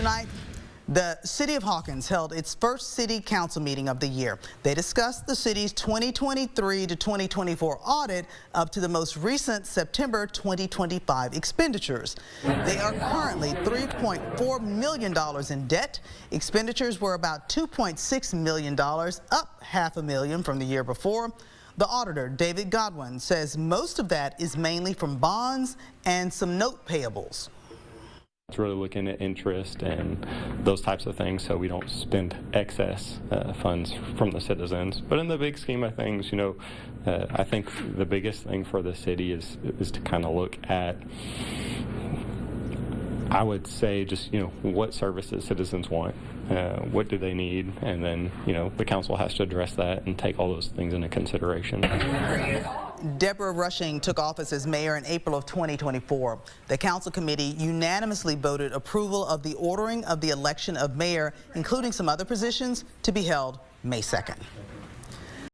Tonight, the City of Hawkins held its first City Council meeting of the year. They discussed the city's 2023 to 2024 audit up to the most recent September 2025 expenditures. They are currently $3.4 million in debt. Expenditures were about $2.6 million, up $500,000 from the year before. The auditor, David Godwin, says most of that is mainly from bonds and some note payables. It's really looking at interest and those types of things so we don't spend excess funds from the citizens. But in the big scheme of things, I think the biggest thing for the city is to kind of look at, I would say, just, what services citizens want, what do they need, and then, the council has to address that and take all those things into consideration. Deborah Rushing took office as mayor in April of 2024. The council committee unanimously voted approval of the ordering of the election of mayor, including some other positions, to be held May 2nd.